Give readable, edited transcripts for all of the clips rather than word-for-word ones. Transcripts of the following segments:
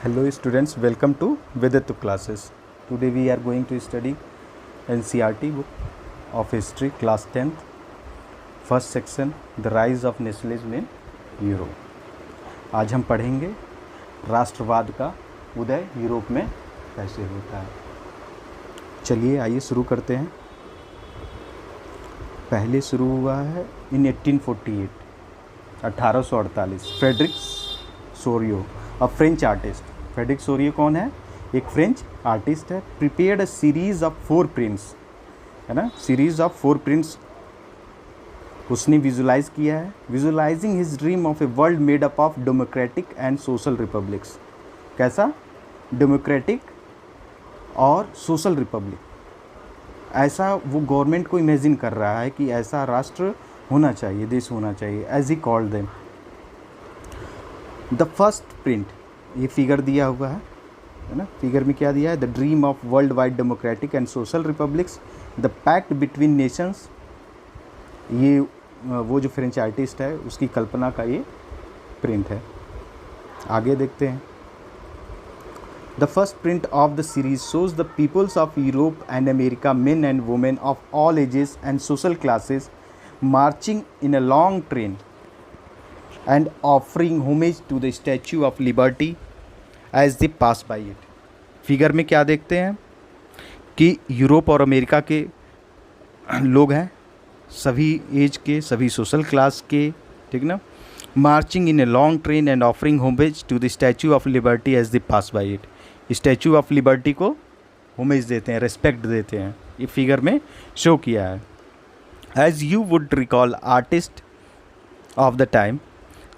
Hello students, welcome to Vedattu classes. Today we are going to study NCERT book of history class 10th, first section the rise of nationalism in Europe. आज हम पढ़ेंगे राष्ट्रवाद का उदय Europe में कैसे होता है। चलिए आइए शुरू करते हैं। पहले शुरू हुआ है इन 1848 Frederick Sorio, a French artist. Frederick Sorio कौन है? एक फ्रेंच आर्टिस्ट है। Prepared a series of 4 prints, है ना, सीरीज ऑफ 4 प्रिंट्स उसने विजुलाइज किया है। Visualising his dream of a world made up of democratic and social republics. कैसा? डेमोक्रेटिक और सोशल रिपब्लिक, ऐसा वो गवर्नमेंट को इमेजिन कर रहा है कि ऐसा राष्ट्र होना चाहिए, देश होना चाहिए, as he called them. The first print, ये फिगर दिया हुआ है ना, फिगर में क्या दिया है? The dream of world wide democratic and social republics, the pact between nations. ये वो जो फ्रेंच आर्टिस्ट है उसकी कल्पना का ये प्रिंट है। आगे देखते हैं। The first print of the series shows the peoples of Europe and America, men and women of all ages and social classes, marching in a long train and offering homage to the Statue of Liberty as they pass by it। Figure में क्या देखते हैं कि Europe और America के लोग हैं, सभी एज के, सभी सोशल क्लास के, ठीक ना, marching in a long train and offering homage to the Statue of Liberty as they pass by it. Statue of Liberty को होमेज देते हैं, रिस्पेक्ट देते हैं। ये फिगर में शो किया है। As you would recall, artist of the time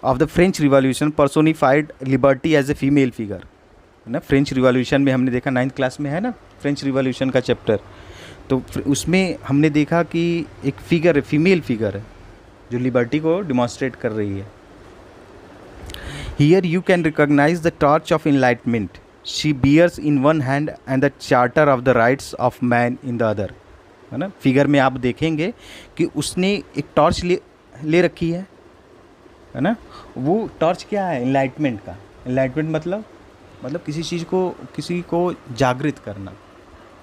of the French Revolution personified liberty as a female figure, है ना। फ्रेंच रिवॉल्यूशन में हमने देखा, 9th क्लास में है ना फ्रेंच रिवॉल्यूशन का चैप्टर, तो उसमें हमने देखा कि एक फिगर है, फीमेल फिगर है, जो लिबर्टी को डिमॉन्स्ट्रेट कर रही है। Here you can recognise the torch of enlightenment, she bears in one hand and the charter of the rights of man in the other, है ना। फिगर में आप देखेंगे कि उसने एक टॉर्च ले रखी है ना। वो टॉर्च क्या है? इनलाइटमेंट का। इनलाइटमेंट मतलब किसी चीज़ को, किसी को जागृत करना,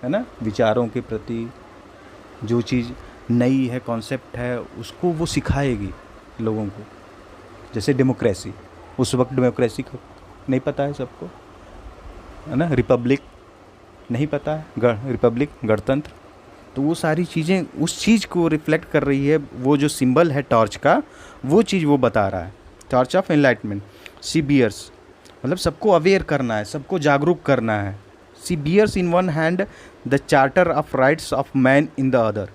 है ना, विचारों के प्रति। जो चीज़ नई है, कॉन्सेप्ट है, उसको वो सिखाएगी लोगों को। जैसे डेमोक्रेसी, उस वक्त डेमोक्रेसी को नहीं पता है सबको, है ना। रिपब्लिक नहीं पता है, रिपब्लिक गणतंत्र। तो वो सारी चीज़ें उस चीज़ को रिफ्लेक्ट कर रही है। वो जो सिंबल है टॉर्च का, वो चीज़ वो बता रहा है। Torch of enlightenment, she bears मतलब सबको अवेयर करना है, सबको जागरूक करना है। She bears in one hand the charter of rights of man in the other,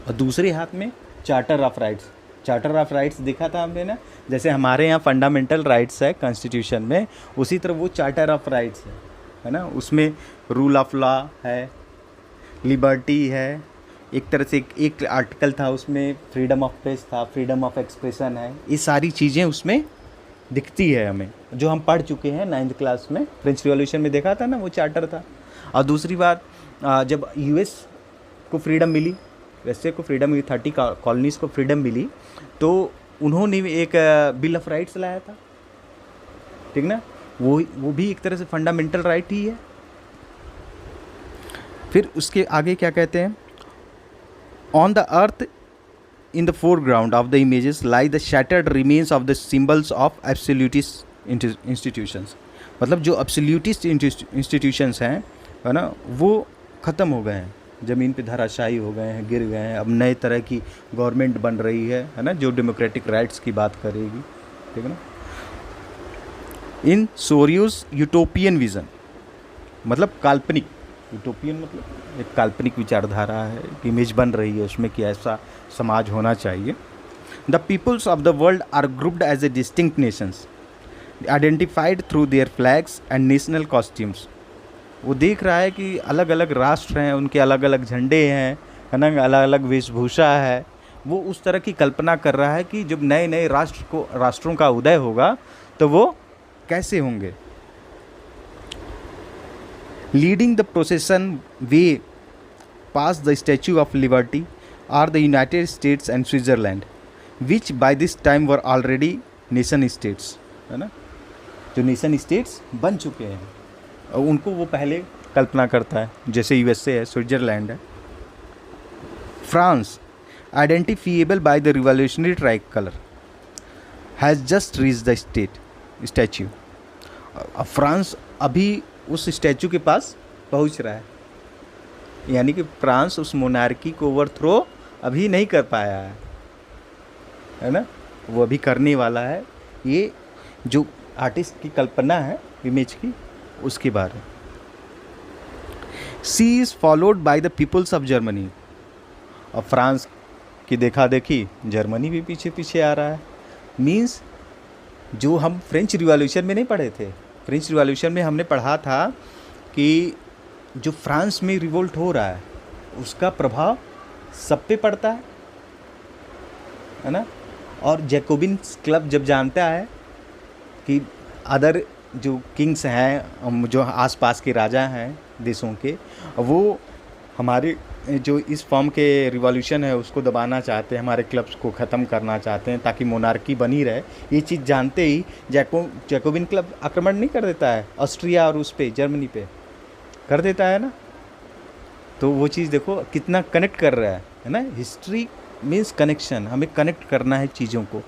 और दूसरे हाथ में charter of rights. Charter of rights देखा था हमने ना, जैसे हमारे यहाँ फंडामेंटल राइट्स है कॉन्स्टिट्यूशन में, उसी तरह वो चार्टर ऑफ राइट्स है ना। उसमें रूल ऑफ लॉ है, लिबर्टी है, एक तरह से एक आर्टिकल था उसमें फ्रीडम ऑफ प्रेस था, फ्रीडम ऑफ एक्सप्रेशन है। ये सारी चीज़ें उसमें दिखती है हमें, जो हम पढ़ चुके हैं 9th क्लास में। फ्रेंच रिवॉल्यूशन में देखा था ना, वो चार्टर था। और दूसरी बात, जब यूएस को फ्रीडम मिली, वैसे को फ्रीडम मिली, 30 कॉलोनीज़ को फ्रीडम मिली, तो उन्होंने एक बिल ऑफ राइट्स लाया था, ठीक ना। वो भी एक तरह से फंडामेंटल राइट ही है। फिर उसके आगे क्या कहते हैं? On the earth in the foreground of the images lie the shattered remains of the symbols of absolutist institutions. मतलब जो एब्सोल्यूटिस्ट इंस्टीट्यूशंस हैं, है ना, वो ख़त्म हो गए हैं, ज़मीन पे धराशायी हो गए हैं, गिर गए हैं। अब नए तरह की गवर्नमेंट बन रही है ना, जो डेमोक्रेटिक राइट्स की बात करेगी, ठीक है ना। इन सोरियोस यूटोपियन विज़न, मतलब काल्पनिक, यूटोपियन मतलब एक काल्पनिक विचारधारा है, इमेज बन रही है उसमें कि ऐसा समाज होना चाहिए। The peoples of the world are grouped as a distinct nations identified through their flags and national costumes. वो देख रहा है कि अलग अलग राष्ट्र हैं, उनके अलग अलग झंडे हैं, है ना, अलग अलग वेशभूषा है। वो उस तरह की कल्पना कर रहा है कि जब नए नए राष्ट्रों का उदय होगा तो वो कैसे होंगे। Leading the procession way past the Statue of Liberty are the United States and Switzerland, which by this time were already nation states, है ना। जो नेशन स्टेट्स बन चुके हैं, और उनको वो पहले कल्पना करता है, जैसे यूएसए है, स्विट्ज़रलैंड है। France, identifiable by the revolutionary try colour, has just reach the statue. अब फ्रांस अभी उस स्टैचू के पास पहुंच रहा है, यानी कि फ्रांस उस मोनार्की को ओवरथ्रो अभी नहीं कर पाया है ना, वो अभी करने वाला है। ये जो आर्टिस्ट की कल्पना है इमेज की, उसके बारे। She is followed by the peoples of Germany. और फ्रांस की देखा देखी जर्मनी भी पीछे पीछे आ रहा है। मीन्स जो हम फ्रेंच रिवॉल्यूशन में नहीं पढ़े थे, फ्रेंच रिवॉल्यूशन में हमने पढ़ा था कि जो फ्रांस में रिवोल्ट हो रहा है उसका प्रभाव सब पे पड़ता है ना। और जैकोबिन क्लब जब जानता है कि अदर जो किंग्स हैं, जो आसपास के राजा हैं देशों के, वो हमारे जो इस फॉर्म के रिवॉल्यूशन है उसको दबाना चाहते हैं, हमारे क्लब्स को ख़त्म करना चाहते हैं ताकि मोनार्की बनी रहे। ये चीज़ जानते ही जैकोबिन क्लब आक्रमण नहीं कर देता है ऑस्ट्रिया और उस पे जर्मनी पे कर देता है ना। तो वो चीज़ देखो कितना कनेक्ट कर रहा है ना। हिस्ट्री मीन्स कनेक्शन, हमें कनेक्ट करना है चीज़ों को,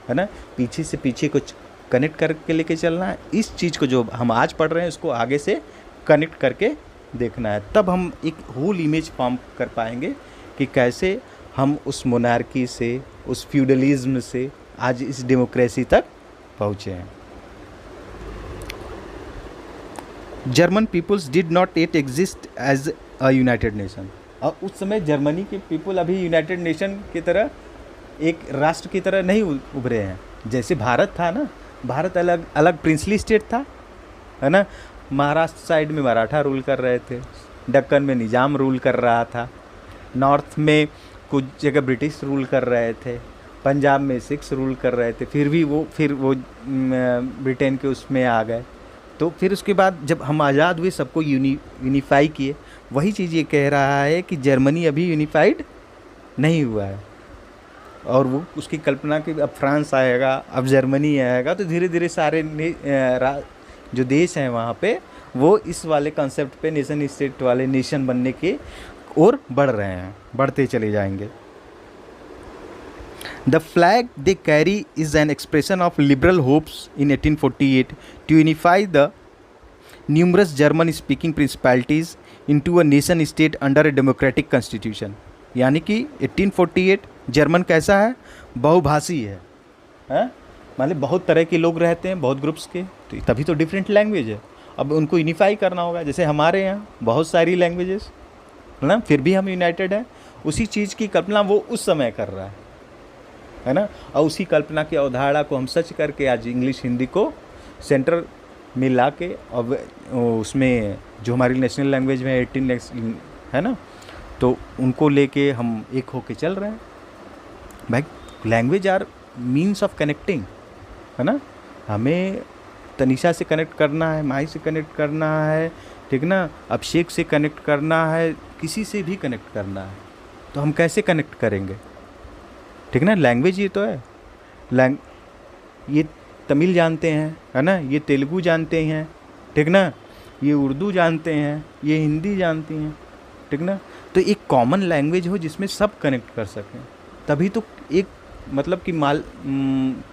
है ना, पीछे से पीछे कुछ कनेक्ट करके लेके चलना है। इस चीज़ को जो हम आज पढ़ रहे हैं उसको आगे से कनेक्ट करके देखना है, तब हम एक होल इमेज फॉर्म कर पाएंगे कि कैसे हम उस मोनार्की से, उस फ्यूडलिज्म से आज इस डेमोक्रेसी तक पहुँचे हैं। German peoples did not yet exist as a united nation. और उस समय जर्मनी के पीपल अभी यूनाइटेड नेशन की तरह, एक राष्ट्र की तरह नहीं उभरे हैं। जैसे भारत था ना, भारत अलग अलग प्रिंसली स्टेट था, है ना। महाराष्ट्र साइड में मराठा रूल कर रहे थे, दक्कन में निजाम रूल कर रहा था, नॉर्थ में कुछ जगह ब्रिटिश रूल कर रहे थे, पंजाब में सिख्स रूल कर रहे थे, फिर वो ब्रिटेन के उसमें आ गए। तो फिर उसके बाद जब हम आज़ाद हुए सबको यूनिफाई किए। वही चीज़ ये कह रहा है कि जर्मनी अभी यूनिफाइड नहीं हुआ है, और वो उसकी कल्पना कि अब फ्रांस आएगा, अब जर्मनी आएगा, तो धीरे धीरे सारे जो देश हैं वहाँ पे वो इस वाले कॉन्सेप्ट पे, नेशन स्टेट वाले नेशन बनने के ओर बढ़ रहे हैं, बढ़ते चले जाएंगे। The flag they carry is an expression of liberal hopes in 1848 to unify the numerous German-speaking principalities into a nation-state under a democratic constitution। यानी कि 1848 जर्मन कैसा है, बहुभाषी है, मतलब बहुत तरह के लोग रहते हैं, बहुत ग्रुप्स के, तो तभी तो डिफरेंट लैंग्वेज है। अब उनको यूनिफाई करना होगा, जैसे हमारे यहाँ बहुत सारी लैंग्वेजेस है ना, फिर भी हम यूनाइटेड हैं। उसी चीज़ की कल्पना वो उस समय कर रहा है ना। और उसी कल्पना की अवधारणा को हम सच करके आज इंग्लिश हिंदी को सेंटर में ला के, और उसमें जो हमारी नेशनल लैंग्वेज में 18 है ना, तो उनको लेके हम एक होके चल रहे हैं। भाई language are means of connecting, है ना। हमें तनिषा से कनेक्ट करना है, माही से कनेक्ट करना है, ठीक ना, अभिषेक से कनेक्ट करना है, किसी से भी कनेक्ट करना है, तो हम कैसे कनेक्ट करेंगे, ठीक ना। लैंग्वेज ये तो है, ये तमिल जानते हैं, है ना, ये तेलुगु जानते हैं, ठीक ना, ये उर्दू जानते हैं, ये हिंदी जानती हैं, ठीक ना। तो एक कॉमन लैंग्वेज हो जिसमें सब कनेक्ट कर सकें, तभी तो एक मतलब कि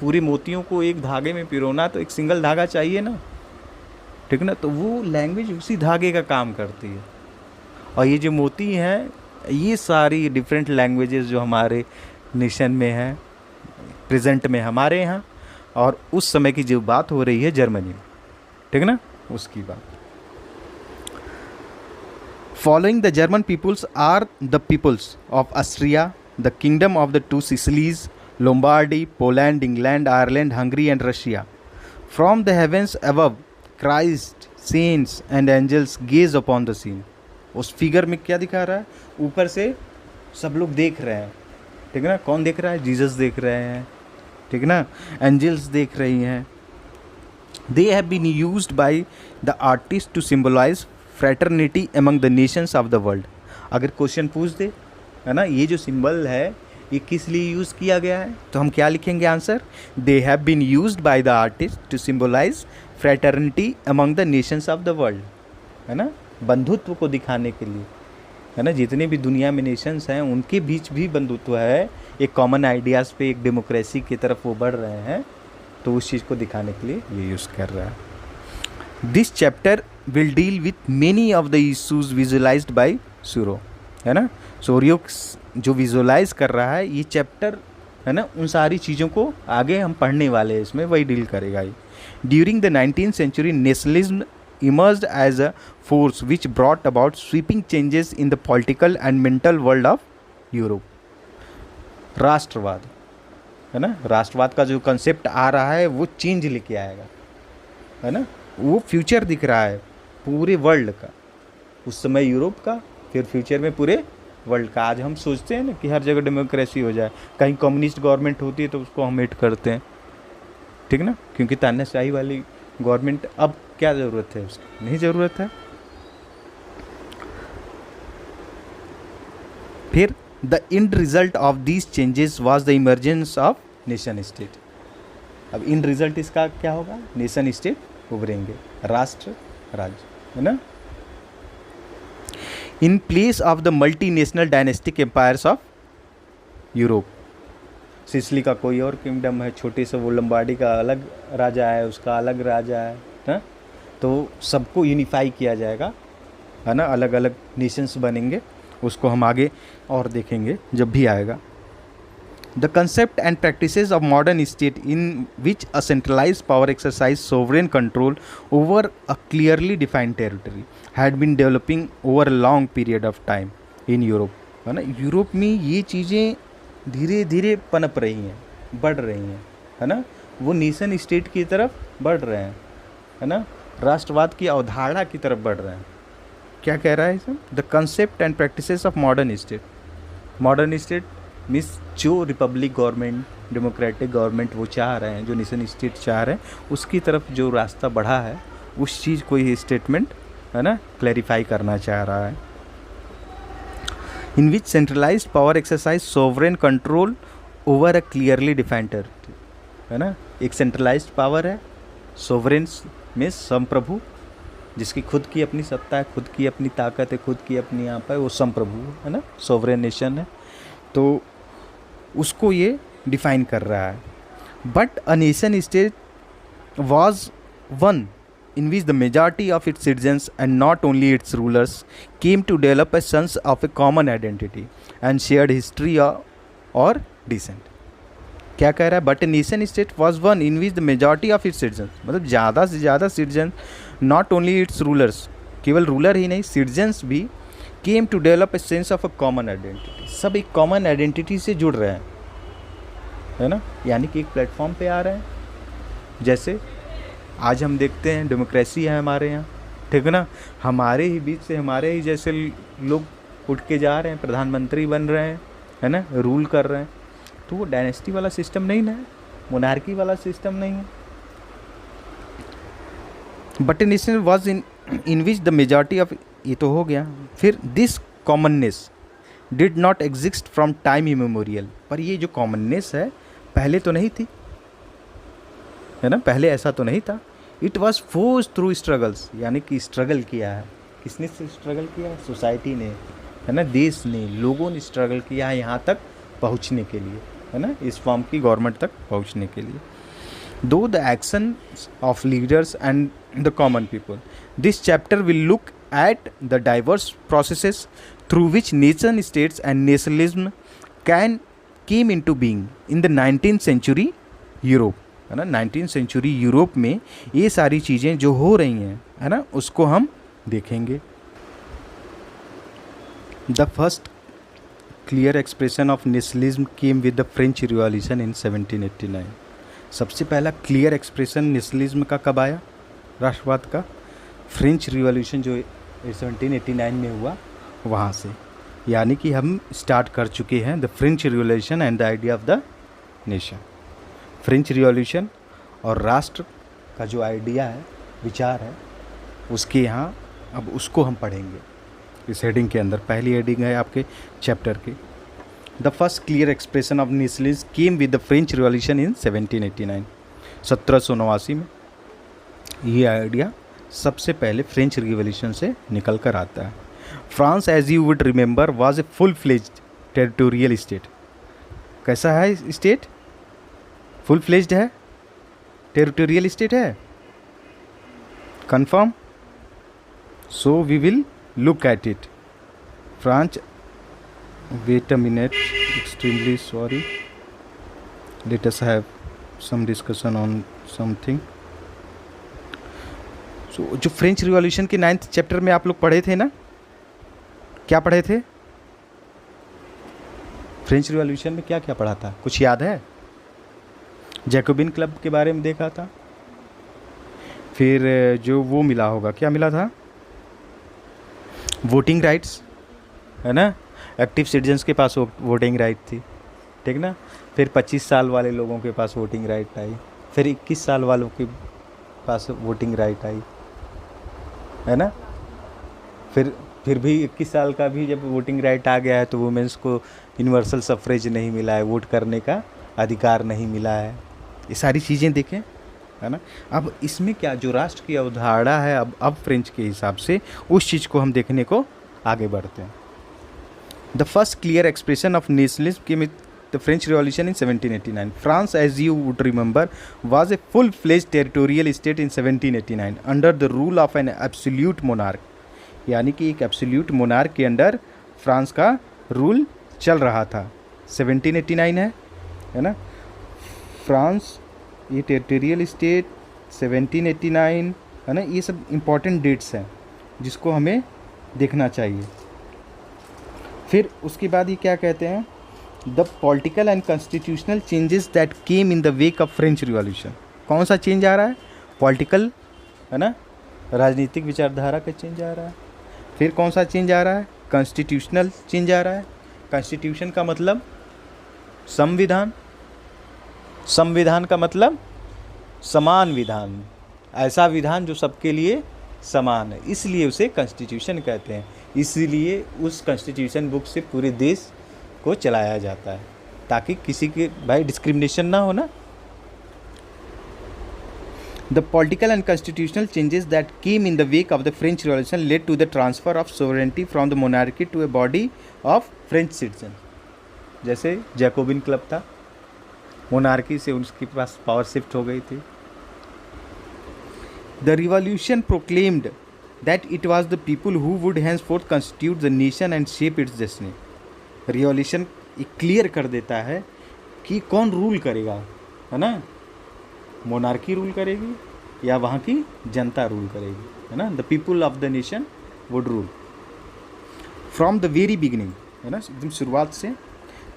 पूरे मोतियों को एक धागे में पिरोना तो एक सिंगल धागा चाहिए ना, ठीक ना। तो वो लैंग्वेज उसी धागे का काम करती है। और ये जो मोती हैं, ये सारी डिफरेंट लैंग्वेजेस जो हमारे नेशन में है, प्रेजेंट में हमारे यहाँ, और उस समय की जो बात हो रही है जर्मनी में, ठीक ना, उसकी बात। Following the German peoples are the peoples of Austria, the kingdom of the two Sicilies, Lombardy, Poland, England, Ireland, Hungary and Russia. From the heavens above Christ, saints and angels gaze upon the scene. उस figure में क्या दिखा रहा है, ऊपर से सब लोग देख रहे हैं, ठीक है ना। कौन देख रहा है, जीसस देख रहे हैं, ठीक ना, एंजल्स देख रही हैं। They have been used by the artist to symbolise fraternity among the nations of the world. अगर क्वेश्चन पूछ दे, है ना, ये जो सिंबल है ये किस लिए यूज़ किया गया है, तो हम क्या लिखेंगे answer, they have been used by the artist to symbolise fraternity among the nations of the world, है ना, बंधुत्व को दिखाने के लिए, है ना, जितने भी दुनिया में नेशंस हैं उनके बीच भी बंधुत्व है, एक कॉमन आइडियाज़ पे, एक डेमोक्रेसी की तरफ वो बढ़ रहे हैं, तो उस चीज़ को दिखाने के लिए ये यूज़ कर रहा है। This chapter will deal with many of the issues visualised by Sorrieu, है ना, सूर्यो जो विजुअलाइज कर रहा है ये चैप्टर, है ना, उन सारी चीज़ों को आगे हम पढ़ने वाले हैं, इसमें वही डील करेगा ये। During the 19th century, nationalism emerged as a force which brought about sweeping changes in the political and mental world of Europe. राष्ट्रवाद, है ना, राष्ट्रवाद का जो कंसेप्ट आ रहा है वो चेंज लेके आएगा, है ना, वो फ्यूचर दिख रहा है पूरे वर्ल्ड का, उस समय यूरोप का, फिर फ्यूचर में पूरे वर्ल्ड का। आज हम सोचते हैं ना कि हर जगह डेमोक्रेसी हो जाए, कहीं कम्युनिस्ट गवर्नमेंट होती है तो उसको हम हेट करते हैं, ठीक ना, क्योंकि तानाशाही वाली गवर्नमेंट, अब क्या ज़रूरत है उसकी, नहीं ज़रूरत है। फिर the end result of these changes was the emergence of nation state. अब इंड रिजल्ट इसका क्या होगा, नेशन स्टेट उभरेंगे, राष्ट्र राज्य, है ना, in place of the multinational dynastic empires of Europe. Sicily का कोई और किंगडम है, छोटे से वो लंबार्डी का अलग राजा है, उसका अलग राजा है ना, तो सबको यूनिफाई किया जाएगा, है ना, अलग अलग नेशंस बनेंगे, उसको हम आगे और देखेंगे जब भी आएगा। The concept and practices of modern state in which a centralise power exercise sovereign control over a clearly defined territory had been developing over a long period of time in Europe, है ना, Europe में ये चीज़ें धीरे धीरे पनप रही हैं, बढ़ रही हैं, है ना, वो नेशन स्टेट की तरफ बढ़ रहे हैं, है ना, राष्ट्रवाद की अवधारणा की तरफ बढ़ रहे हैं। क्या कह रहा है इसमें, the concept and practices of modern state. Modern state means जो रिपब्लिक गवर्नमेंट, डेमोक्रेटिक गवर्नमेंट वो चाह रहे हैं, जो नेशन स्टेट चाह रहे हैं, उसकी तरफ जो रास्ता बढ़ा है, उस चीज़ को ये स्टेटमेंट, है ना, क्लैरिफाई करना चाह रहा है। In which centralised power exercise sovereign control over a clearly defined territory, है ना, एक सेंट्रलाइज्ड पावर है, सोवरेन में संप्रभु, जिसकी खुद की अपनी सत्ता है, खुद की अपनी ताकत है, खुद की अपनी यहाँ पर, वो संप्रभु है ना, सोवरेन नेशन है, तो उसको ये डिफाइन कर रहा है। But a nation state was one in which the majority of its citizens and not only its rulers came to develop a sense of a common identity and shared history or descent. क्या कह रहा है, but nation state was one in which the majority of its citizen, मतलब ज़्यादा से ज़्यादा citizen, not only its rulers, केवल ruler ही नहीं, सिटीजन्स भी came to develop a sense of a common identity, सब एक कॉमन आइडेंटिटी से जुड़ रहे हैं, है ना, यानी कि एक प्लेटफॉर्म पे आ रहे हैं। जैसे आज हम देखते हैं डेमोक्रेसी है हमारे यहाँ, ठीक है ना, हमारे ही बीच से हमारे ही जैसे लोग उठ के जा रहे हैं, प्रधानमंत्री बन रहे हैं, है ना, रूल कर रहे हैं, तो वो डायनेस्टी वाला सिस्टम नहीं ना है, मोनार्की वाला सिस्टम नहीं है। But nation was in which the majority of, ये तो हो गया। फिर this commonness did not exist from time immemorial, पर ये जो कॉमननेस है पहले तो नहीं थी, है ना, पहले ऐसा तो नहीं था। It was force through struggles, यानी कि स्ट्रगल किया है, किसने स्ट्रगल किया है, सोसाइटी ने, है ना, देश ने, लोगों ने स्ट्रगल किया है यहाँ तक पहुँचने के लिए, है ना, इस फॉर्म की गवर्नमेंट तक पहुँचने के लिए। दो the action of leaders and the common people, this chapter will look at the diverse processes through which nation states and nationalism came into being in the 19th century Europe, है ना, 19th century Europe में ये सारी चीज़ें जो हो रही हैं, है ना, उसको हम देखेंगे। The first clear expression of nationalism came with the French revolution in 1789। सबसे पहला क्लियर एक्सप्रेशन नेशनलिज्म का कब आया, राष्ट्रवाद का, फ्रेंच रिवॉल्यूशन जो 1789 में हुआ वहाँ से, यानी कि हम स्टार्ट कर चुके हैं the French revolution and the idea of the nation. French revolution और राष्ट्र का जो आइडिया है, विचार है, उसके यहाँ अब उसको हम पढ़ेंगे इस हेडिंग के अंदर। पहली हेडिंग है आपके चैप्टर की, the first clear expression of nationalism came with the French revolution in 1789, 1789 में। ये आइडिया सबसे पहले फ्रेंच रिवॉल्यूशन से निकल कर आता है। France as you would remember was a full fledged territorial state. कैसा है स्टेट? फुल फ्लेज्ड है, टेरिटोरियल स्टेट है, confirm? So we will look at it. France, wait a minute, extremely sorry. Let us have some discussion on something. So, जो French revolution के 9th chapter में आप लोग पढ़े थे ना, क्या पढ़े थे? फ्रेंच रिवॉल्यूशन में क्या क्या पढ़ा था, कुछ याद है? जैकोबिन क्लब के बारे में देखा था, फिर जो वो मिला होगा, क्या मिला था? वोटिंग राइट्स, है ना, एक्टिव सिटीजन्स के पास वोटिंग राइट थी, ठीक ना। फिर 25 साल वाले लोगों के पास वोटिंग राइट आई, फिर 21 साल वालों के पास वोटिंग राइट आई, है ना। फिर भी 21 साल का भी जब वोटिंग राइट आ गया है तो वुमेंस को यूनिवर्सल सफ्रेज नहीं मिला है, वोट करने का अधिकार नहीं मिला है। ये सारी चीज़ें देखें, है ना। अब इसमें क्या जो राष्ट्र की अवधारणा है अब फ्रेंच के हिसाब से उस चीज़ को हम देखने को आगे बढ़ते हैं। The first clear expression of nationalism came with the French revolution in 1789। France as you would remember was a full fledged territorial state in 1789 under the rule of an absolute monarch. यानी कि एक absolute monarch के under France का rule चल रहा था। 1789 है ना। फ्रांस ये टेरिटोरियल स्टेट 1789 है ना। ये सब इम्पॉर्टेंट डेट्स हैं जिसको हमें देखना चाहिए। फिर उसके बाद ये क्या कहते हैं, the political and constitutional changes that came in the wake of French revolution. कौन सा चेंज आ रहा है? पॉलिटिकल, है ना, राजनीतिक विचारधारा का चेंज आ रहा है। फिर कौन सा चेंज आ रहा है? कॉन्स्टिट्यूशनल चेंज आ रहा है। कॉन्स्टिट्यूशन का मतलब संविधान, संविधान का मतलब समान विधान, ऐसा विधान जो सबके लिए समान है, इसलिए उसे कॉन्स्टिट्यूशन कहते हैं। इसलिए उस कॉन्स्टिट्यूशन बुक से पूरे देश को चलाया जाता है ताकि किसी के भाई डिस्क्रिमिनेशन ना हो ना। The political and constitutional changes that came in the wake of the French Revolution led to the transfer of sovereignty from the monarchy to a body of French citizens. जैसे जैकोबिन क्लब था, monarchy से उसके पास power shift हो गई थी। The revolution proclaimed that it was the people who would henceforth constitute the nation and shape its destiny. Revolution clear कर देता है कि कौन रूल करेगा, है ना। मोनार्की रूल करेगी या वहाँ की जनता रूल करेगी, है ना। The people of the nation would rule from the very beginning, है ना, एकदम शुरुआत से।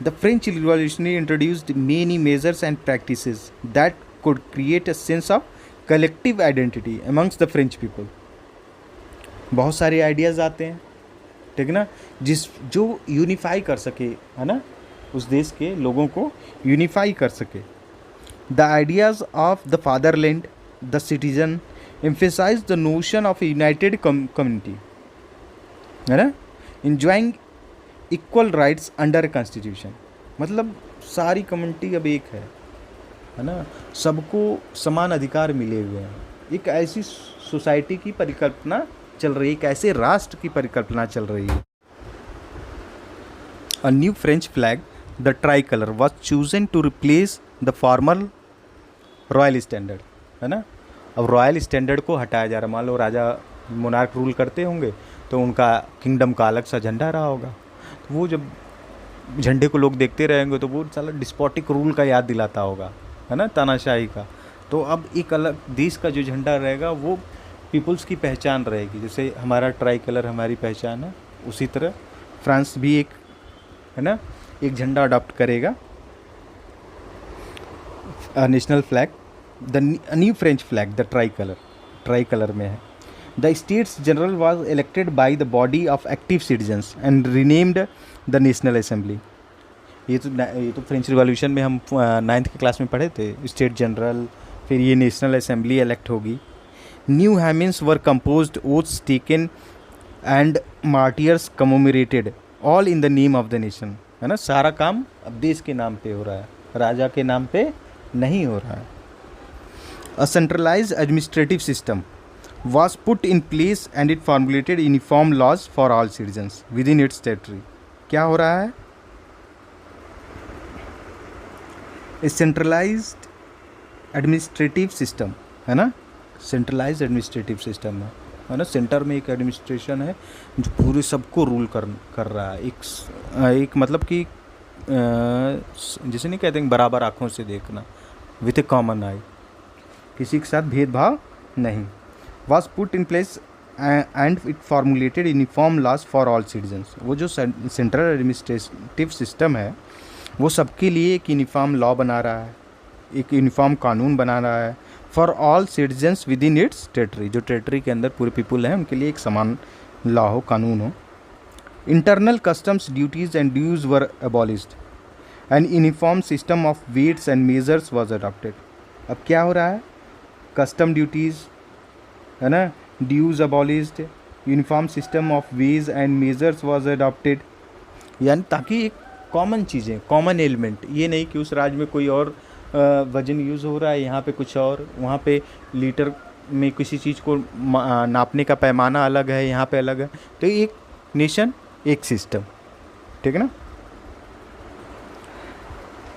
The French revolution introduced many measures and practices that could create a sense of collective identity amongst the French people. बहुत सारे ideas आते हैं, ठीक ना, जो यूनिफाई कर सके, है ना, उस देश के लोगों को यूनिफाई कर सके। The ideas of the fatherland, the citizen emphasise the notion of a united community, है ना, enjoying equal rights under a constitution. मतलब सारी कम्युनिटी अब एक है ना, सबको समान अधिकार मिले हुए हैं। एक ऐसी सोसाइटी की परिकल्पना चल रही है, एक ऐसे राष्ट्र की परिकल्पना चल रही है। A new French flag the tricolour was chosen to replace the formal royal standard, है ना। अब रॉयल स्टैंडर्ड को हटाया जा रहा है। मान लो राजा मोनार्क रूल करते होंगे तो उनका किंगडम का अलग सा झंडा रहा होगा, तो वो जब झंडे को लोग देखते रहेंगे तो वो साला डिस्पोटिक रूल का याद दिलाता होगा, है ना, तानाशाही का। तो अब एक अलग देश का जो झंडा रहेगा वो पीपल्स की पहचान रहेगी। जैसे हमारा ट्राई कलर हमारी पहचान है, उसी तरह फ्रांस भी एक, है ना, एक झंडा अडॉप्ट करेगा, national flag, the new French flag the try colour में है। The states general was elected by the body of active citizens and renamed the national assembly. ये तो फ्रेंच रिवॉल्यूशन में हम 9th की क्लास में पढ़े थे। स्टेट जनरल, फिर ये नेशनल असेंबली इलेक्ट होगी। New hymns were composed, oaths taken and martyrs commemorated, all in the name of the nation, है ना। सारा काम अब देश के नाम पे हो रहा है, राजा के नाम पे नहीं हो रहा है। A centralized administrative system was put in place and it formulated uniform laws for all citizens within its territory. क्या हो रहा है? A centralized administrative system है ना, सेंट्रलाइज एडमिनिस्ट्रेटिव सिस्टम है ना, सेंटर में एक एडमिनिस्ट्रेशन है जो पूरे सबको रूल कर रहा है। एक मतलब कि जिसे नहीं कहते हैं बराबर आँखों से देखना, विथ ए कॉमन आई, किसी के साथ भेदभाव नहीं। Was put in place and it formulated uniform laws for all citizens. वो जो सेंट्रल एडमिनिस्ट्रेटिव सिस्टम है वो सबके लिए एक यूनिफॉर्म लॉ बना रहा है, एक यूनिफॉर्म कानून बना रहा है for all citizens with in its territory. जो टेरिटरी के अंदर पूरे पीपल हैं उनके लिए एक समान लॉ हो, कानून हो। Internal customs duties and dues were abolished and uniform system of weights and measures was adopted. अब क्या हो रहा है? कस्टम ड्यूटीज़ है ना, dues abolished, uniform system of weights and measures was adopted, यानी ताकि एक कॉमन चीज़ें, कॉमन एलिमेंट, ये नहीं कि उस राज्य में कोई और वजन यूज़ हो रहा है, यहाँ पे कुछ और, वहाँ पे लीटर में किसी चीज़ को नापने का पैमाना अलग है, यहाँ पे अलग है। तो एक नेशन एक सिस्टम, ठीक है ना।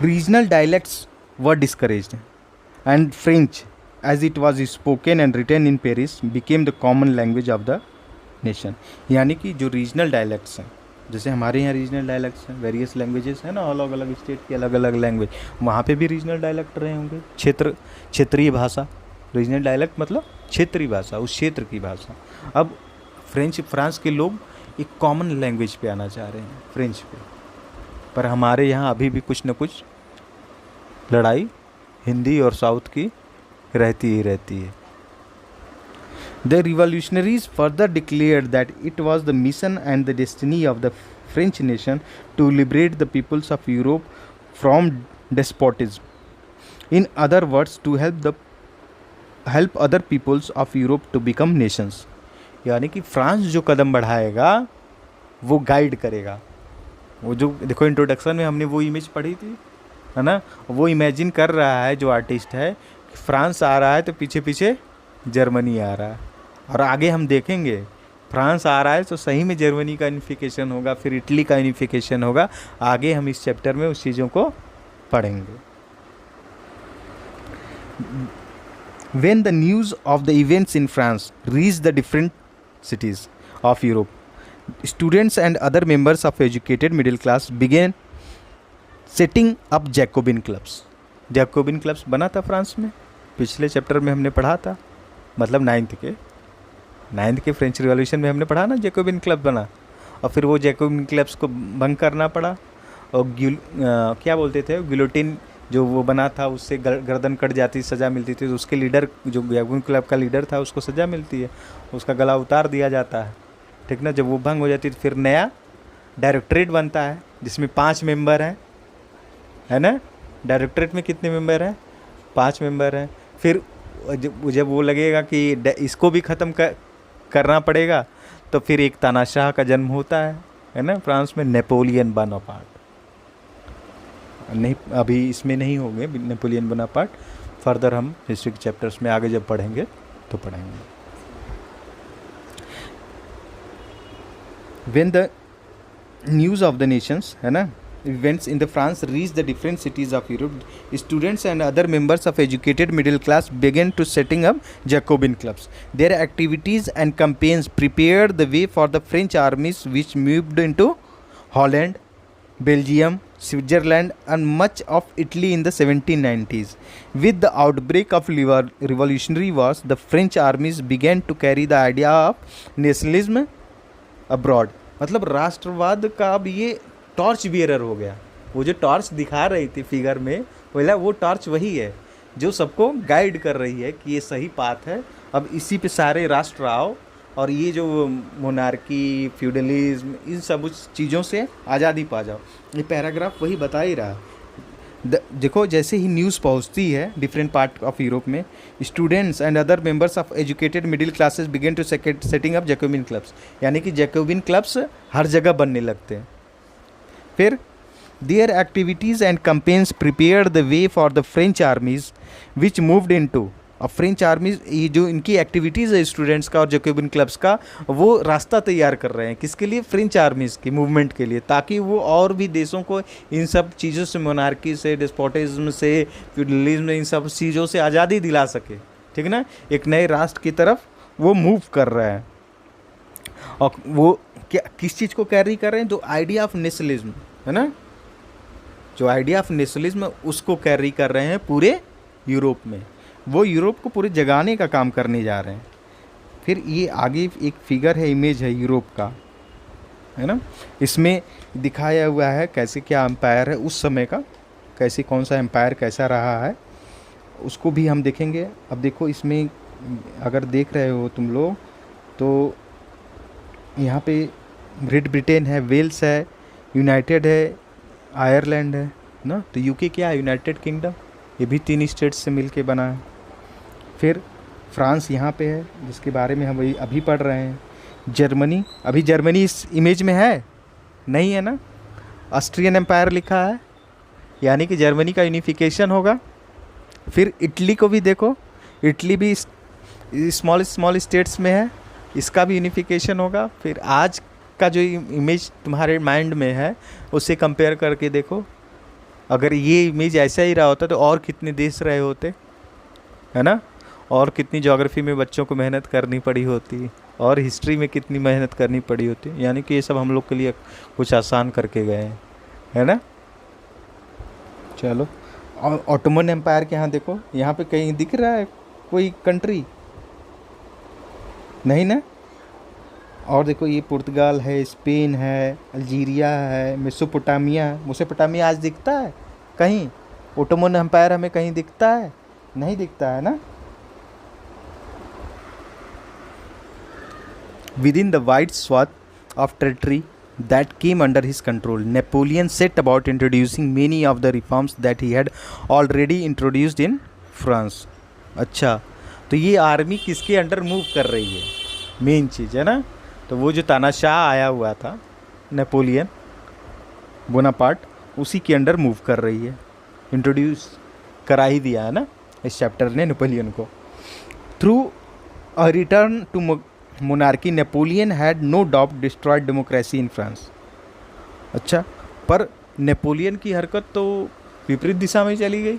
Regional dialects were discouraged and French as it was spoken and written in Paris became the common language of the nation। यानी कि जो रीजनल डायलेक्ट्स हैं, जैसे हमारे यहाँ रीजनल डायलेक्ट्स हैं, वेरियस लैंग्वेजेस हैं ना, अलग अलग स्टेट की अलग अलग लैंग्वेज, वहाँ पे भी रीजनल डायलेक्ट रहे होंगे। क्षेत्रीय भाषा, रीजनल डायलेक्ट मतलब क्षेत्रीय भाषा, उस क्षेत्र की भाषा। अब फ्रांस के लोग एक कॉमन लैंग्वेज पे आना चाह रहे हैं, फ्रेंच पे, पर हमारे यहाँ अभी भी कुछ न कुछ लड़ाई हिंदी और साउथ की रहती ही रहती है। The revolutionaries further declared that it was the mission and the destiny of the French nation to liberate the peoples of Europe from despotism. In other words, to help other peoples of Europe to become nations। यानी कि France जो कदम बढ़ाएगा वो guide करेगा। वो जो देखो introduction में हमने वो इमेज पढ़ी थी है ना, वो इमेजिन कर रहा है जो आर्टिस्ट है, फ्रांस आ रहा है तो पीछे पीछे जर्मनी आ रहा है, और आगे हम देखेंगे फ्रांस आ रहा है तो सही में जर्मनी का यूनिफिकेशन होगा, फिर इटली का यूनिफिकेशन होगा। आगे हम इस चैप्टर में उस चीज़ों को पढ़ेंगे। When the news of the events in France reached the different cities of Europe, students and other members of educated middle class began setting up Jacobin clubs। Jacobian clubs बना था फ्रांस में, पिछले chapter में हमने पढ़ा था, मतलब ninth के फ्रेंच रिवॉल्यूशन में हमने पढ़ा ना, जैकोबिन क्लब बना, और फिर वो जैकोबिन क्लब्स को भंग करना पड़ा, और क्या बोलते थे, गिलोटिन जो वो बना था उससे गर्दन कट जाती, सज़ा मिलती थी, तो उसके लीडर जो जैकोबिन क्लब का लीडर था उसको सज़ा मिलती है, उसका गला उतार दिया जाता है, ठीक ना। जब वो भंग हो जाती है तो फिर नया डायरेक्टरेट बनता है जिसमें 5 मेंबर हैं, है ना। डायरेक्टरेट में कितने मेंबर हैं? 5 मेंबर हैं। फिर जब वो लगेगा कि इसको भी ख़त्म करना पड़ेगा, तो फिर एक तानाशाह का जन्म होता है ना फ्रांस में, नेपोलियन बोनापार्ट। नहीं, अभी इसमें नहीं होंगे नेपोलियन बोनापार्ट, फर्दर हम हिस्ट्री के चैप्टर्स में आगे जब पढ़ेंगे तो पढ़ेंगे। When the news of the nations है ना events in the France reached the different cities of Europe, students and other members of educated middle class began to setting up Jacobin clubs. Their activities and campaigns prepared the way for the French armies which moved into Holland, Belgium, Switzerland and much of Italy in the 1790s. With the outbreak of revolutionary wars, the French armies began to carry the idea of nationalism abroad। मतलब राष्ट्रवाद का अब ये torch bearer हो गया। वो जो torch दिखा रही थी फिगर में, वो टॉर्च वही है जो सबको गाइड कर रही है कि ये सही पाथ है। अब इसी पे सारे राष्ट्र आओ और ये जो मोनार्की, फ्यूडलिज्म, इन सब चीज़ों से आज़ादी पा जाओ। ये पैराग्राफ वही बता ही रहा। देखो जैसे ही न्यूज़ पहुंचती है डिफरेंट पार्ट ऑफ यूरोप में, students and other members of educated middle classes begin to setting up Jacobin clubs. यानी कि जैकोबिन क्लब्स हर जगह बनने लगते हैं। फिर there activities and campaigns prepared the way for the French आर्मीज which moved into और French army ये जो इनकी एक्टिविटीज़ है स्टूडेंट्स का और जैकोबिन क्लब्स का, वो रास्ता तैयार कर रहे हैं किसके लिए, फ्रेंच आर्मीज़ की मूवमेंट के लिए, ताकि वो और भी देशों को इन सब चीज़ों से, मोनार्की से, डिस्पोटिज्म से, फ्यूडलिज्म, इन सब चीज़ों से आज़ादी दिला सके, ठीक ना, एक नए राष्ट्र की तरफ वो मूव कर रहे हैं। और वो क्या किस चीज़ को कैरी कर रहे हैं, जो आइडिया ऑफ नेशनलिज्म है ना, जो आइडिया ऑफ नेशनलिज्म उसको कैरी कर रहे हैं पूरे यूरोप में, वो यूरोप को पूरे जगाने का काम करने जा रहे हैं। फिर ये आगे एक फिगर है, इमेज है यूरोप का, है ना, इसमें दिखाया हुआ है कैसे क्या एम्पायर है उस समय का, कैसे कौन सा एम्पायर कैसा रहा है, उसको भी हम देखेंगे। अब देखो इसमें अगर देख रहे हो तुम लोग तो यहाँ पे ग्रेट ब्रिटेन है, वेल्स है, यूनाइटेड है, आयरलैंड है ना, तो यूके क्या है, यूनाइटेड किंगडम, ये भी 3 स्टेट्स से मिलके बना है। फिर फ्रांस यहाँ पे है जिसके बारे में हम अभी पढ़ रहे हैं। जर्मनी, अभी जर्मनी इस इमेज में है नहीं, है ना, ऑस्ट्रियन एम्पायर लिखा है, यानी कि जर्मनी का यूनिफिकेशन होगा। फिर इटली को भी देखो, इटली भी स्मॉल स्मॉल स्टेट्स में है, इसका भी यूनिफिकेशन होगा। फिर आज का जो इमेज तुम्हारे माइंड में है उससे कंपेयर करके देखो, अगर ये इमेज ऐसा ही रहा होता तो और कितने देश रहे होते, है ना, और कितनी ज्योग्राफी में बच्चों को मेहनत करनी पड़ी होती, और हिस्ट्री में कितनी मेहनत करनी पड़ी होती, यानी कि ये सब हम लोग के लिए कुछ आसान करके गए हैं, है ना। चलो, और ऑटोमन एम्पायर के यहाँ देखो, यहाँ पे कहीं दिख रहा है कोई कंट्री नहीं ना। और देखो ये पुर्तगाल है, स्पेन है, अल्जीरिया है, मेसोपोटामिया आज दिखता है कहीं, ऑटोमन एम्पायर हमें कहीं दिखता है, नहीं दिखता है ना। Within the wide swath of territory that came under his control, Napoleon set about introducing many of the reforms that he had already introduced in France. अच्छा, तो ये आर्मी किसके अंडर मूव कर रही है, मेन चीज़ है ना, तो वो जो तानाशाह आया हुआ था नेपोलियन बोनापार्ट, उसी के अंडर मूव कर रही है, इंट्रोड्यूस करा ही दिया है ना इस चैप्टर ने नेपोलियन को। Through a return to monarchy, Napoleon had no doubt destroyed democracy in France. अच्छा, पर नेपोलियन की हरकत तो विपरीत दिशा में चली गई,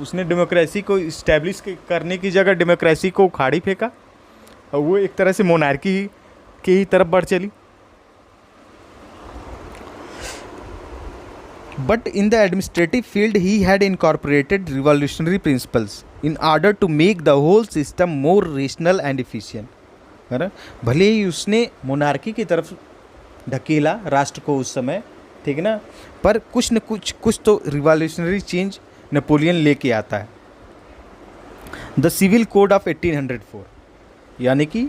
उसने डेमोक्रेसी को इस्टेब्लिश करने की जगह डेमोक्रेसी को उखाड़ी फेंका, और वो एक तरह से मोनार्की की ही तरफ बढ़ चली। But in the administrative field, he had incorporated revolutionary principles in order to make the whole system more rational and efficient. है ना, भले ही उसने मोनार्की की तरफ ढकेला राष्ट्र को उस समय, ठीक है ना, पर कुछ न कुछ तो रिवॉल्यूशनरी चेंज नेपोलियन लेके आता है। द सिविल कोड ऑफ 1804, यानी कि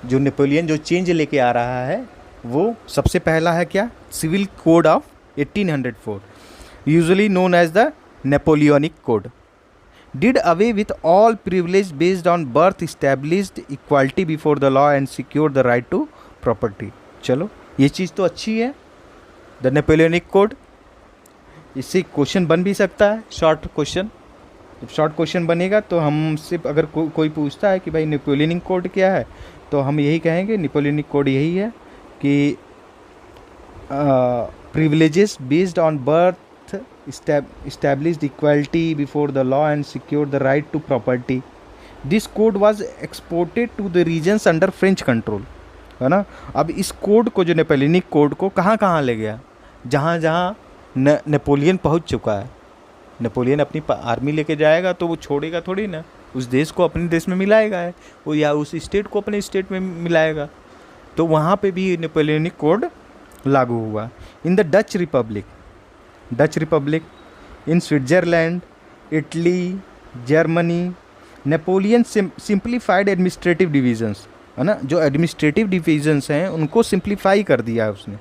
जो नेपोलियन जो चेंज लेके आ रहा है वो सबसे पहला है क्या, civil code of 1804, usually known as the Napoleonic code, did away with all privilege based on birth, established equality before the law and secured the right to property. चलो, ये चीज़ तो अच्छी है, द नेपोलियनिक कोड, इससे question बन भी सकता है, शॉर्ट क्वेश्चन। जब शॉर्ट क्वेश्चन बनेगा तो हमसे अगर कोई पूछता है कि भाई नेपोलियनिक कोड क्या है, तो हम यही कहेंगे नेपोलियनिक कोड यही है कि privileges based on birth, established equality before the law and secured the right to property. This code was exported to the regions under French control, है ना। अब इस कोड को, जो नेपोलियनिक कोड को कहाँ कहाँ ले गया, जहाँ जहाँ नेपोलियन पहुँच चुका है। नेपोलियन अपनी आर्मी लेके जाएगा तो वो छोड़ेगा थोड़ी ना, उस देश को अपने देश में मिलाएगा है वो, या उस स्टेट को अपने स्टेट में मिलाएगा, तो वहाँ पे भी नेपोलियनिक कोड लागू हुआ। In the Dutch Republic, in Switzerland, Italy, Germany, Napoleon simplified administrative divisions, है ना, जो एडमिनिस्ट्रेटिव डिविजन्स हैं उनको सिंप्लीफाई कर दिया है उसने।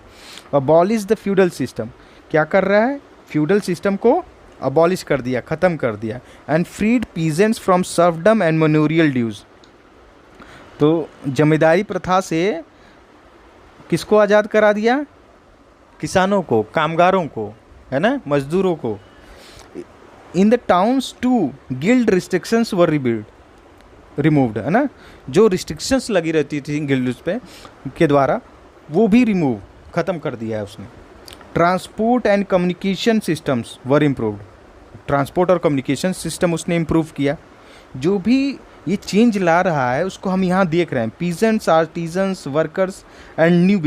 अबॉलिश द फ्यूडल सिस्टम, क्या कर रहा है, फ्यूडल सिस्टम को अबॉलिश कर दिया, ख़त्म कर दिया। And freed peasants from serfdom and manorial dues, तो जमींदारी प्रथा से किसको आज़ाद करा दिया, किसानों को, कामगारों को, है ना, मजदूरों को। In the towns too guild restrictions were removed, है ना, जो रिस्ट्रिक्शंस लगी रहती थी गिल्ड पे के द्वारा वो भी रिमूव ख़त्म कर दिया है उसने। Transport and communication systems were improved, transport और कम्युनिकेशन सिस्टम उसने इम्प्रूव किया। जो भी ये चेंज ला रहा है उसको हम यहाँ देख रहे हैं, peasants, artisans, workers and new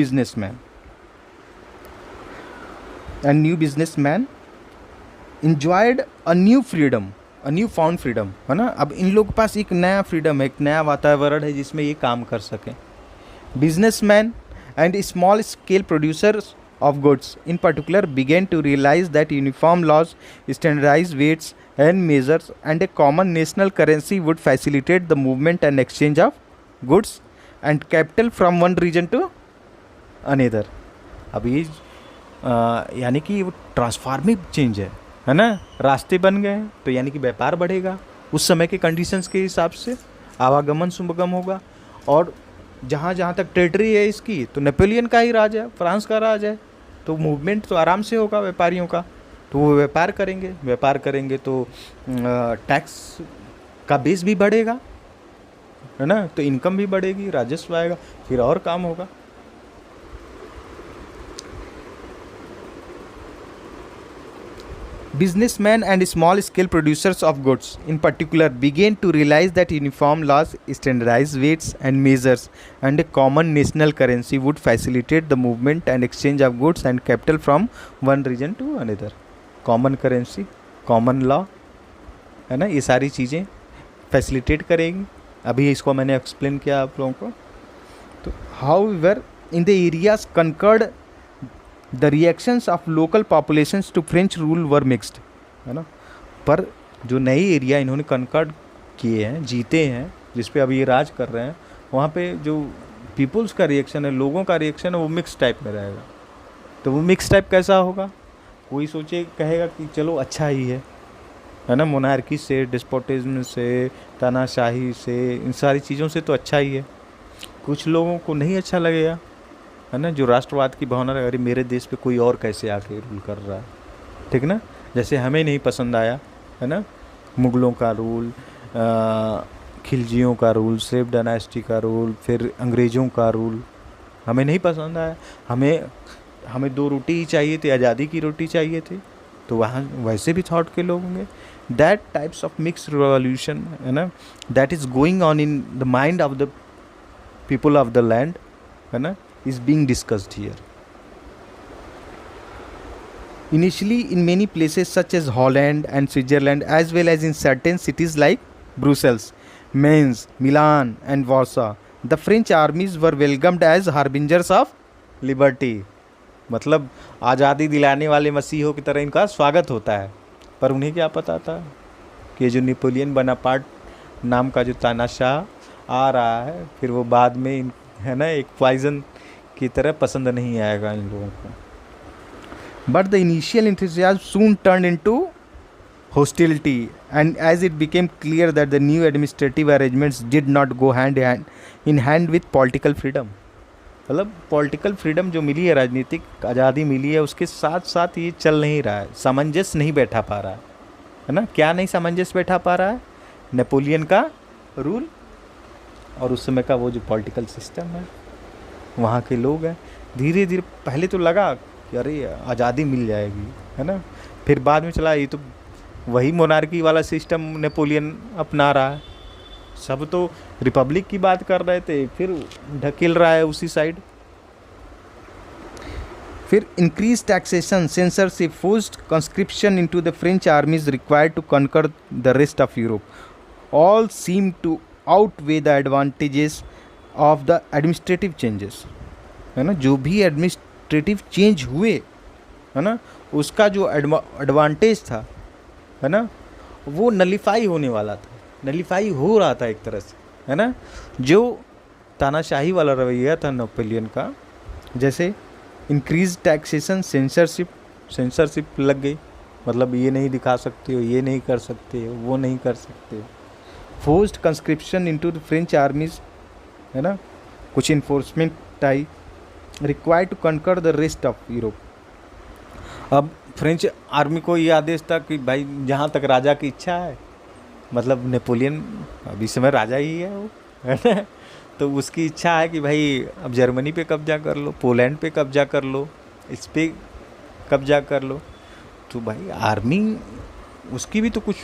businessman enjoyed a new freedom, a new found freedom, है ना। अब इन लोग के पास एक नया फ्रीडम है, एक नया वातावरण है जिसमें ये काम कर सकें। Businessman and small scale producers of goods in particular began to realize that uniform laws, standardized weights and measures and a common national currency would facilitate the movement and exchange of goods and capital from one region to another। अब ये यानी कि वो transforming change है ना। रास्ते बन गए हैं तो यानी कि व्यापार बढ़ेगा, उस समय के कंडीशंस के हिसाब से आवागमन सुगम होगा। और जहाँ जहाँ तक टेरिटरी है इसकी तो नेपोलियन का ही राज है, फ्रांस का राज है, तो मूवमेंट तो आराम से होगा व्यापारियों का, तो वो व्यापार करेंगे तो टैक्स का बेस भी बढ़ेगा, है ना, तो इनकम भी बढ़ेगी, राजस्व आएगा, फिर और काम होगा। Businessmen and small scale producers of goods in particular began to realize that uniform laws, standardized weights and measures and a common national currency would facilitate the movement and exchange of goods and capital from one region to another। common currency, common law, है ना, ये सारी चीज़ें facilitate करेंगी। अभी इसको मैंने explain किया आप लोगों को। तो however in the areas conquered the reactions of local populations to French rule were mixed, है ना। पर जो नई एरिया इन्होंने कनकर्ड किए हैं, जीते हैं, जिस पे अभी ये राज कर रहे हैं, वहाँ पे जो पीपल्स का रिएक्शन है, लोगों का रिएक्शन है, वो मिक्स टाइप में रहेगा। तो वो मिक्स टाइप कैसा होगा, कोई सोचे कहेगा कि चलो अच्छा ही है ना, मोनार्की से, डिस्पोटिज्म से, तानाशाही से, इन सारी चीज़ों से तो अच्छा ही है। कुछ लोगों को नहीं अच्छा लगेगा, है ना, जो राष्ट्रवाद की भावना, अरे मेरे देश पे कोई और कैसे आके रूल कर रहा है, ठीक ना। जैसे हमें नहीं पसंद आया, है ना, मुग़लों का रूल, खिलजियों का रूल, सेफ डायनेस्टी का रूल, फिर अंग्रेज़ों का रूल हमें नहीं पसंद आया। हमें 2 रोटी ही चाहिए थी, आज़ादी की रोटी चाहिए थी, तो वहाँ वैसे भी थॉट के लोग होंगे। That types of mix revolution, है ना, that is going on in the mind of the people of the land, है ना, is being discussed here. Initially in many places such as Holland and Switzerland as well as in certain cities like Brussels, Mainz, Milan and Warsaw, the French armies were welcomed as harbingers of liberty। मतलब आज़ादी दिलाने वाले मसीहों की तरह इनका स्वागत होता है। पर उन्हें क्या पता था कि जो नेपोलियन बोनापार्ट नाम का जो तानाशाह आ रहा है, फिर वो बाद में है ना एक पॉइजन की तरह पसंद नहीं आएगा इन लोगों को। But the initial enthusiasm soon turned into hostility and as it became clear that the new administrative arrangements did not go hand in hand with political freedom। मतलब पॉलिटिकल फ्रीडम जो मिली है, राजनीतिक आज़ादी मिली है, उसके साथ साथ ये चल नहीं रहा है, सामंजस्य नहीं बैठा पा रहा है ना। क्या नहीं सामंजस्य बैठा पा रहा है, नेपोलियन का रूल और उस समय का वो जो पॉलिटिकल सिस्टम है, वहाँ के लोग हैं। धीरे धीरे पहले तो लगा कि अरे आज़ादी मिल जाएगी, है ना, फिर बाद में चला ये तो वही मोनार्की वाला सिस्टम नेपोलियन अपना रहा है। सब तो रिपब्लिक की बात कर रहे थे, फिर ढकेल रहा है उसी साइड। फिर increase taxation, censorship, forced conscription into the French armies required to conquer the rest of Europe all seem to outweigh the advantages of the administrative changes, है ना। जो भी एडमिनिस्ट्रेटिव चेंज हुए, है ना, उसका जो एडवांटेज था, है ना, वो नलीफाई होने वाला था, नलीफाई हो रहा था एक तरह से, है ना। जो तानाशाही वाला रवैया था नेपोलियन का, जैसे इंक्रीज टैक्सेशन, सेंसरशिप लग गई, मतलब ये नहीं दिखा सकते हो, ये नहीं कर सकते हो, वो नहीं कर सकते हो। Forced conscription into the French armies, है ना, कुछ इन्फोर्समेंट आई, required to conquer the rest of Europe अब फ्रेंच आर्मी को ये आदेश था कि भाई जहाँ तक राजा की इच्छा है, मतलब नेपोलियन अभी समय राजा ही है वो, है ना। तो उसकी इच्छा है कि भाई अब जर्मनी पे कब्जा कर लो, पोलैंड पे कब्जा कर लो, इस पे कब्जा कर लो। तो भाई आर्मी उसकी भी तो कुछ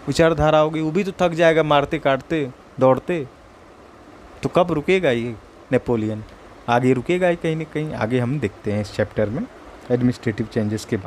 विचारधारा होगी, वो भी तो थक जाएगा मारते काटते दौड़ते। तो कब रुकेगा ये नेपोलियन? आगे रुकेगा ही कहीं ना कहीं, आगे हम देखते हैं इस चैप्टर में एडमिनिस्ट्रेटिव चेंजेस के बाद।